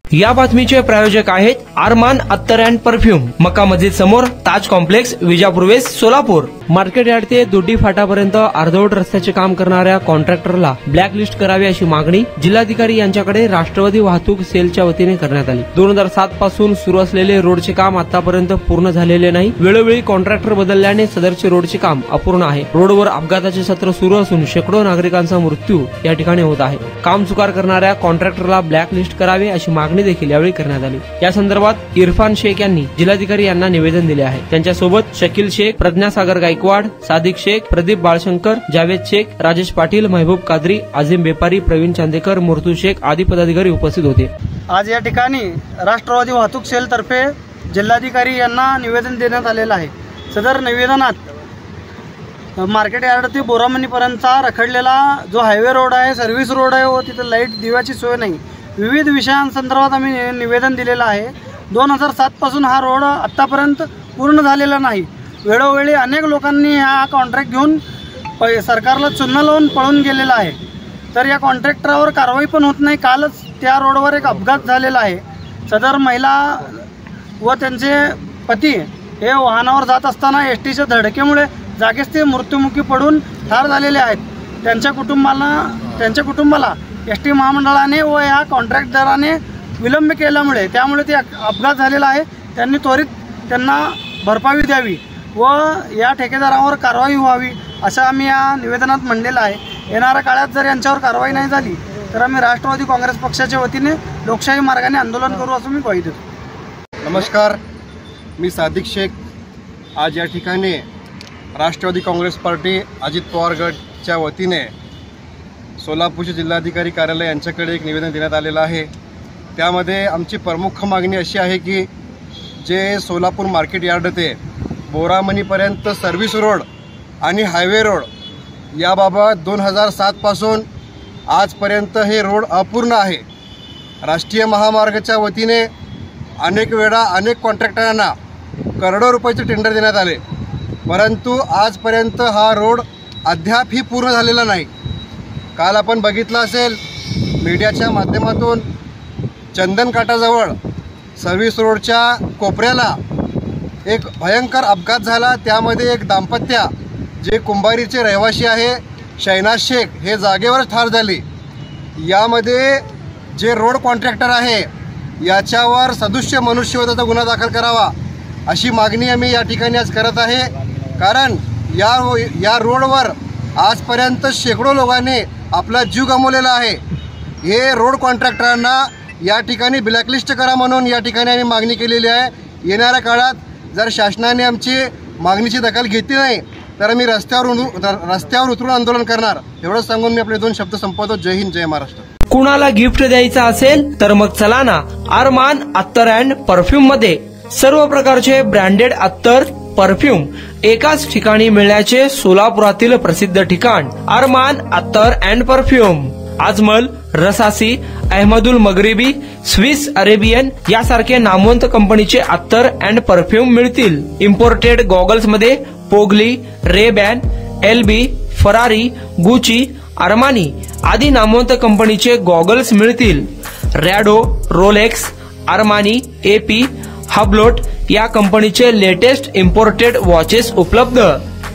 या बातमीचे प्रायोजक आहेत अरमान अत्तर अँड परफ्यूम, मक्का मस्जिद समोर, Taj complex, Vijapur west, Solapur. Market yard ते दुड्डी फाटापर्यंत अर्धवट रस्त्याचे काम करणाऱ्या कॉन्ट्रॅक्टरला ब्लॅकलिस्ट करावी अशी मागणी जिल्हाधिकारी यांच्याकडे राष्ट्रवादी वाहतूक सेलच्या वतीने करण्यात आली। 2007 पासून सुरू असलेले रोडचे काम आतापर्यंत पूर्ण झालेले नाही। वेळोवेळी कॉन्ट्रॅक्टर बदलल्याने सदरचे रोडचे काम अपूर्ण आहे। रोडवर अपघाताचे सत्र सुरू असून शेकडो नागरिकांचा मृत्यू या ठिकाणी होत आहे। काम चुकार करणाऱ्या कॉन्ट्रॅक्टरला ब्लॅकलिस्ट करावे अशी मागणी देखील यावेळी करण्यात आली। या संदर्भात इरफान शेख यांनी जिल्हाधिकारी यांना निवेदन दिले आहे। त्यांच्यासोबत शकील शेख, प्रज्ञा सागर गायकवाड, सादिक शेख, प्रदीप बाळशंकर, जावेद शेख, राजेश पाटील, महबूब कादरी, आझिम बेपारी, प्रवीण चांदेकर, मुर्तू शेख आदी पदाधिकारी उपस्थित होते। आज या ठिकाणी राष्ट्रवादी वाहतूक सेल तर्फे जिल्हाधिकारी यांना निवेदन देण्यात आलेलं आहे। सदर निवेदनात मार्केट यार्ड ते बोरामणीपर्यंतचा रखडलेला जो हायवे रोड आहे, सर्व्हिस रोड आहे व तिथे लाईट दिव्याची सोय नाही, विविध विषयांसंदर्भात आम्ही निवेदन दिलेलं आहे। 2007 पासून हा रोड आतापर्यंत पूर्ण झालेला नाही। वेळोवेळी अनेक लोकांनी हा कॉन्ट्रॅक्ट घेऊन सरकारला चुना लावून पळून गेलेला आहे, तर या कॉन्ट्रॅक्टरावर कारवाई पण होत नाही। कालच त्या रोडवर एक अपघात झालेला आहे। सदर महिला व त्यांचे पती हे वाहनावर जात असताना एसटीच्या धडकेमुळे जागीच ते मृत्युमुखी पडून ठार झालेले आहेत। त्यांच्या कुटुंबाला एसटी महामंडळाने व या कॉन्ट्रॅक्टदाराने विलंब केल्यामुळे त्यामुळे ते अपघात झालेला आहे। त्यांनी त्वरित त्यांना भरपाई द्यावी व या ठेकेदारावर कारवाई व्हावी असं आम्ही या निवेदनात म्हणलेलं आहे। येणाऱ्या काळात जर यांच्यावर कारवाई नाही झाली तर आम्ही राष्ट्रवादी काँग्रेस पक्षाच्या वतीने लोकशाही मार्गाने आंदोलन करू असं मी ग्वाही देतो। नमस्कार, मी सादिक शेख। आज या ठिकाणी राष्ट्रवादी काँग्रेस पार्टी अजित पवार गटच्या वतीने सोलापूरचे जिल्हाधिकारी कार्यालय यांच्याकडे एक निवेदन देण्यात आलेलं आहे। त्यामध्ये आमची प्रमुख मागणी अशी आहे की जे सोलापूर मार्केट यार्ड ते बोरामणीपर्यंत सर्व्हिस रोड आणि हायवे रोड याबाबत 2007 पासून आजपर्यंत हे रोड अपूर्ण आहे। राष्ट्रीय महामार्गाच्या वतीने अनेक वेळा अनेक कॉन्ट्रॅक्टरांना करोडो रुपयाचे टेंडर देण्यात आले, परंतु आजपर्यंत हा रोड अद्यापही पूर्ण झालेला नाही। काल आपण बघितलं असेल मीडियाच्या माध्यमातून चंदनकाठाजवळ सर्व्हिस रोडच्या कोपऱ्याला एक भयंकर अपघात झाला। त्यामध्ये एक दाम्पत्य जे कुंभारीचे रहिवासी आहे शैनाज शेख हे जागेवरच ठार झाले। यामध्ये जे रोड कॉन्ट्रॅक्टर आहे याच्यावर सदुष्य मनुष्यवधाचा गुन्हा दाखल करावा अशी मागणी आम्ही या ठिकाणी आज करत आहे। कारण या रोडवर आजपर्यंत शेकडो लोकांनी आपला जीव गमावलेला आहे। हे रोड कॉन्ट्रॅक्टरांना या ठिकाणी ब्लॅकलिस्ट करा म्हणून या ठिकाणी आम्ही मागणी केलेली आहे। येणाऱ्या काळात जर शासनाने आमची मागणीची दखल घेतली नाही तर आम्ही रस्त्यावर उतरून आंदोलन करणार, एवढंच सांगून मी आपले 2 शब्द संपवतो। जय हिंद, जय महाराष्ट्र। कुणाला गिफ्ट द्यायचं असेल तर मग चला ना अरमान अत्तर अँड परफ्यूम मध्ये। सर्व प्रकारचे ब्रँडेड अत्तर, परफ्यूम एकाच ठिकाणी मिळण्याचे सोलापुरातील प्रसिद्ध ठिकाण अरमान अत्तर and perfume. Ajmal, Rasasi, Ahmed al Maghribi, Swiss Arabian यासारखे नामवंत कंपनीचे अत्तर अँड परफ्यूम मिळतील। इम्पोर्टेड गॉगल्स मध्ये पोगली, Rayban, LB, Ferrari, Gucci, Armani आदी नामवंत कंपनीचे गॉगल्स मिळतील। Rado, Rolex, Armani, AP, Hublot या कंपनीचे लेटेस्ट इम्पोर्टेड वॉचेस उपलब्ध।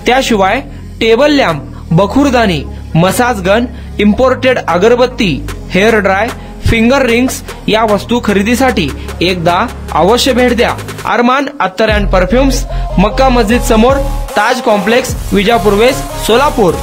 त्याशिवाय टेबल लॅम्प, बखुरदानी, मसाज गन, इम्पोर्टेड अगरबत्ती, हेअर ड्राय, फिंगर रिंग्स या वस्तू खरेदीसाठी एकदा अवश्य भेट द्या। अरमान अत्तर अँड परफ्यूम्स, मक्का मस्जिद समोर, ताज कॉम्प्लेक्स, विजापूर वेस्ट, सोलापूर।